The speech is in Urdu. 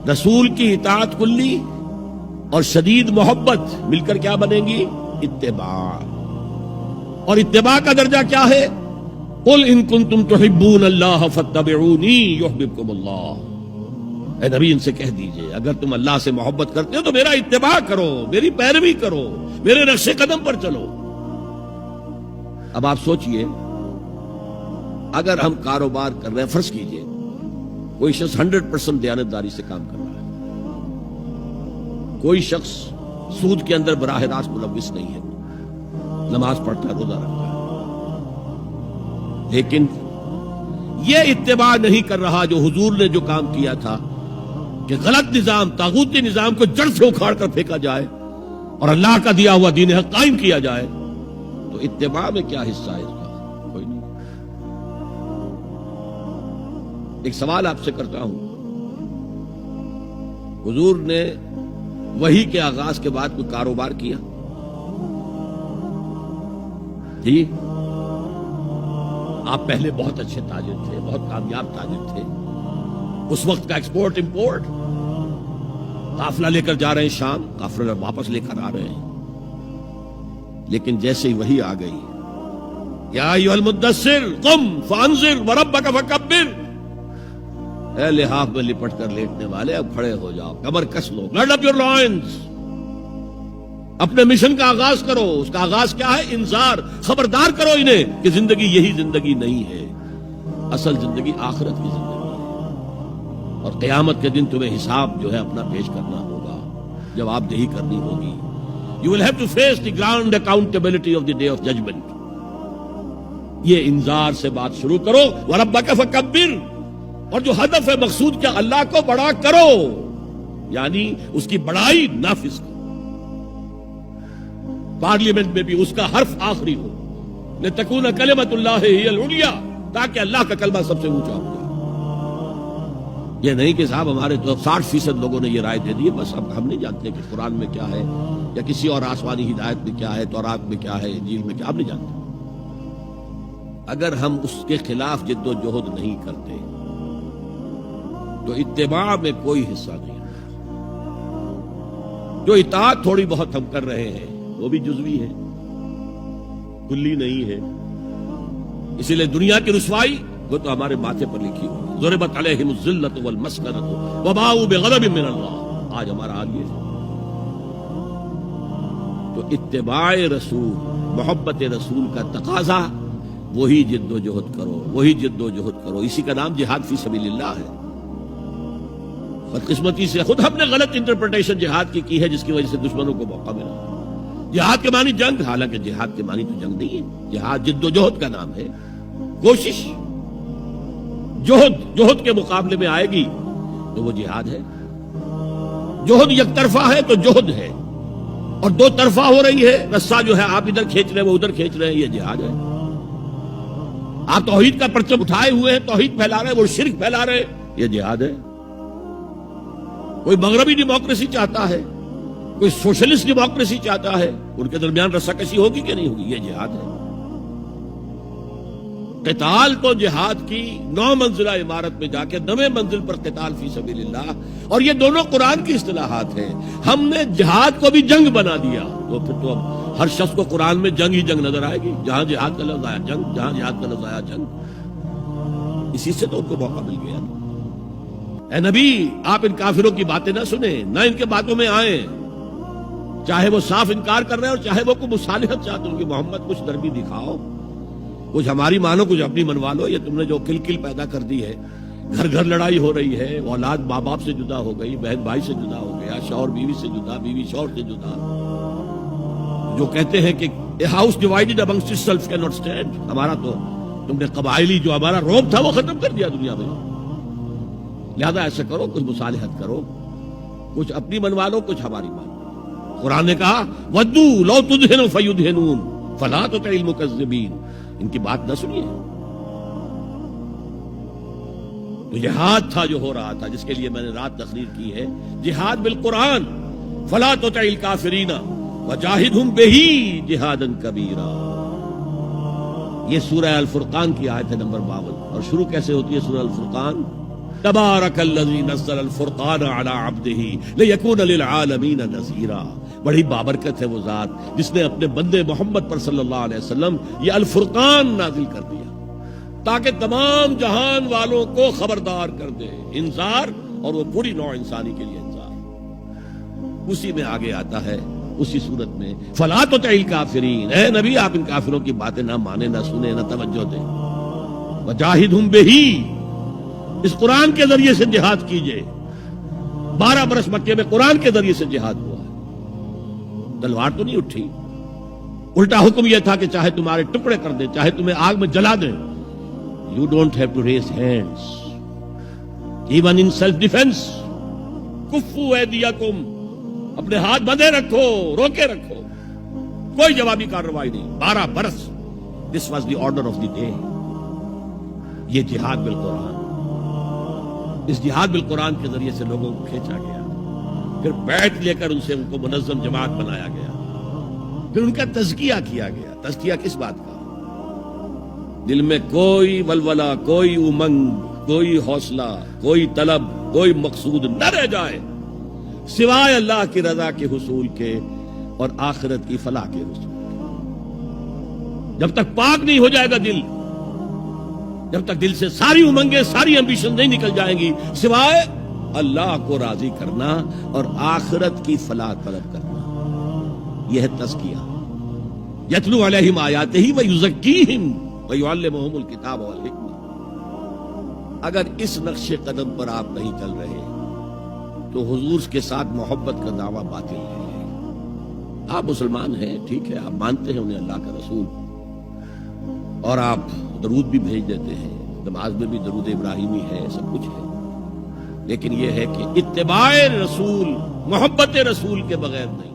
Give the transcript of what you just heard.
رسول کی اطاعت کلی اور شدید محبت مل کر کیا بنیں گی؟ اتباع. اور اتباع کا درجہ کیا ہے؟ قل ان کنتم تحبون اللہ فاتبعونی یحببکم اللہ. اے نبی ان سے کہہ دیجئے اگر تم اللہ سے محبت کرتے ہو تو میرا اتباع کرو، میری پیروی کرو، میرے نقش قدم پر چلو. اب آپ سوچئے اگر ہم کاروبار کر رہے ہیں، فرض کیجئے کوئی شخص 100% دیانتداری سے کام کر رہا ہے، کوئی شخص سود کے اندر براہ راست ملوث نہیں ہے، نماز پڑھتا ہے، روزہ رکھتا ہے، لیکن یہ اتباع نہیں کر رہا جو حضور نے جو کام کیا تھا کہ غلط نظام، طاغوتی نظام کو جڑ سے اکھاڑ کر پھینکا جائے اور اللہ کا دیا ہوا دین حق قائم کیا جائے، تو اتباع میں کیا حصہ ہے اس کا؟ کوئی نہیں. ایک سوال آپ سے کرتا ہوں، حضور نے وحی کے آغاز کے بعد کوئی کاروبار کیا؟ جی، آپ پہلے بہت اچھے تاجر تھے، بہت کامیاب تاجر تھے، اس وقت کا ایکسپورٹ امپورٹ، قافلہ لے کر جا رہے ہیں شام، قافلہ واپس لے کر آ رہے ہیں. لیکن جیسے ہی وحی آ گئی، یا ایھا المدثر قم فانذر وربک فکبر، اے لحاف میں لپٹ کر لیٹنے والے اب کھڑے ہو جاؤ، کمر کس لو، گرڈ اپ یور لائنز، اپنے مشن کا آغاز کرو. اس کا آغاز کیا ہے؟ انذار، خبردار کرو انہیں کہ زندگی یہی زندگی نہیں ہے، اصل زندگی آخرت کی زندگی ہے، اور قیامت کے دن تمہیں حساب جو ہے اپنا پیش کرنا ہوگا، جواب دہی کرنی ہوگی. You will have to face the ground accountability of the day of judgment. یہ انذار سے بات شروع کرو. وَرَبَّكَ فَكَبِّرْ، اور جو ہدف ہے مقصود کیا؟ اللہ کو بڑا کرو، یعنی اس کی بڑائی نافذ کرو. پارلیمنٹ میں بھی اس کا حرف آخری ہو، لِتَكُونَ كَلِمَةُ اللَّهِ هِيَ الْعُلْيَا، تاکہ اللہ کا کلمہ سب سے اونچا ہو جائے. یہ نہیں کہ صاحب ہمارے تو 60% لوگوں نے یہ رائے دے دی، بس اب ہم نہیں جانتے کہ قرآن میں کیا ہے یا کسی اور آسمانی ہدایت میں کیا ہے، تورات میں کیا ہے، انجیل میں کیا، ہم نہیں جانتے. اگر ہم اس کے خلاف جد و جہد نہیں کرتے تو اتباع میں کوئی حصہ نہیں ہے. جو اطاعت تھوڑی بہت ہم کر رہے ہیں وہ بھی جزوی ہے، کلی نہیں ہے. اسی لیے دنیا کی رسوائی وہ تو ہمارے ماتھے پر لکھی ہوئی، ضربت علیہم الذلۃ والمسکنۃ وباؤوا بغضب من اللہ. آج ہمارا حال یہ ہے. تو اتباع رسول، محبت رسول کا تقاضا، وہی جد و جہد کرو، وہی جد و جہد کرو. اسی کا نام جہاد فی سبیل اللہ ہے. بدقسمتی سے خود ہم نے غلط انٹرپریٹیشن جہاد کی ہے، جس کی وجہ سے دشمنوں کو موقع ملا. جہاد کے معنی جنگ، حالانکہ جہاد کے معنی تو جنگ نہیں ہے. جہاد جد و جہد کا نام ہے، کوشش. جوہد کے مقابلے میں آئے گی تو وہ جہاد ہے. جوہد یک طرفہ ہے تو جوہد ہے، اور دو طرفہ ہو رہی ہے، رسہ جو ہے آپ ادھر کھینچ رہے ہیں وہ ادھر کھینچ رہے ہیں، یہ جہاد ہے. آپ توحید کا پرچم اٹھائے ہوئے ہیں، توحید پھیلا رہے ہیں، وہ شرک پھیلا رہے ہیں، یہ جہاد ہے. کوئی مغربی ڈیموکریسی چاہتا ہے، کوئی سوشلسٹ ڈیموکریسی چاہتا ہے، ان کے درمیان رسہ کشی ہوگی کہ نہیں ہوگی، یہ جہاد ہے. قتال تو جہاد کی 9 منزلہ عمارت میں جا کے 9ویں منزل پر قتال فی سبیل اللہ، اور یہ دونوں قرآن کی اصطلاحات ہیں. ہم نے جہاد کو بھی جنگ بنا دیا، تو پھر تو اب ہر شخص کو قرآن میں جنگ ہی جنگ نظر آئے گی. جہاں جہاد کا لفظ آیا جنگ، جہاں جہاد کا لفظ آیا جنگ. اسی سے تو ان کو موقع مل گیا. اے نبی، آپ ان کافروں کی باتیں نہ سنیں، نہ ان کے باتوں میں آئیں، چاہے وہ صاف انکار کر رہے ہیں اور چاہے وہ کوئی مصالحت چاہتے ہیں کہ محمد کچھ نرمی دکھاؤ، کچھ ہماری مانو، کچھ اپنی منوا لو. یہ تم نے جو کل پیدا کر دی ہے، گھر گھر لڑائی ہو رہی ہے، اولاد ماں باپ سے جدا ہو گئی، بہن بھائی سے جدا ہو گیا، شوہر بیوی سے جدا، بیوی شوہر سے جدا. جو کہتے ہیں کہ a house divided amongst itself can not stand, ہمارا تو تم نے قبائلی جو ہمارا روب تھا وہ ختم کر دیا دنیا میں. لہذا ایسا کرو، کچھ مصالحت کرو، کچھ اپنی منوا لو، کچھ ہماری مانو. قرآن نے کہا وَدُّوا لَوْ تُدْهِنُ فَيُدْهِنُونَ فَلَا تُطِعِ الْمُكَذِّبِينَ. ان کی بات نہ سنیے. تو جہاد تھا جو ہو رہا تھا، جس کے لیے میں نے رات تقریر کی ہے، جہاد بالقرآن. فَلَا تُطِعِ الْكَافِرِينَ وَجَاهِدْهُمْ بِهِ جِهَادًا كَبِيرًا. یہ سورہ الفرقان کی آیت ہے نمبر 52. اور شروع کیسے ہوتی ہے سورہ الفرقان؟ تبارک الذی نزل الفرقان علی عبدہ لیکون للعالمین نذیرا. بڑی بابرکت ہے وہ ذات جس نے اپنے بندے محمد پر صلی اللہ علیہ وسلم یہ الفرقان نازل کر دیا تاکہ تمام جہان والوں کو خبردار کر دے. انذار، اور وہ پوری نوع انسانی کے لیے انذار. اسی میں آگے آتا ہے اسی صورت میں فلا تطع الکافرین، اے نبی آپ ان کافروں کی باتیں نہ مانیں، نہ سنیں، نہ توجہ دیں. وجاہدہم بہ، اس قرآن کے ذریعے سے جہاد کیجئے. 12 برس مکے میں قرآن کے ذریعے سے جہاد ہوا ہے، تلوار تو نہیں اٹھی. الٹا حکم یہ تھا کہ چاہے تمہارے ٹکڑے کر دیں، چاہے تمہیں آگ میں جلا دیں. You don't have to raise hands even in self defense. کفو ایدیکم، اپنے ہاتھ بندھے رکھو، روکے رکھو، کوئی جوابی کارروائی نہیں. 12 برس. This was the order of the day. یہ جہاد بالقرآن، اس جہاد بالقرآن کے ذریعے سے لوگوں کو کھینچا گیا، پھر بیعت لے کر ان کو منظم جماعت بنایا گیا، پھر ان کا تزکیہ کیا گیا. تزکیہ کس بات کا؟ دل میں کوئی ولولہ، کوئی امنگ، کوئی حوصلہ، کوئی طلب، کوئی مقصود نہ رہ جائے سوائے اللہ کی رضا کے حصول کے اور آخرت کی فلاح کے حصول کے. جب تک پاک نہیں ہو جائے گا دل، جب تک دل سے ساری امنگیں، ساری ایمبیشن نہیں نکل جائیں گی سوائے اللہ کو راضی کرنا اور آخرت کی فلاح طلب کرنا، یہ ہے تزکیہ. یتلو علیہم آیاتہ ویزکیہم ویعلمہم الکتاب والحکمہ. اگر اس نقش قدم پر آپ نہیں چل رہے تو حضور کے ساتھ محبت کا دعویٰ باطل ہے. آپ مسلمان ہیں، ٹھیک ہے، آپ مانتے ہیں انہیں اللہ کا رسول، اور آپ درود بھی بھیج دیتے ہیں، نماز میں بھی درود ابراہیمی ہے، سب کچھ ہے، لیکن یہ ہے کہ اتباع رسول، محبت رسول کے بغیر نہیں.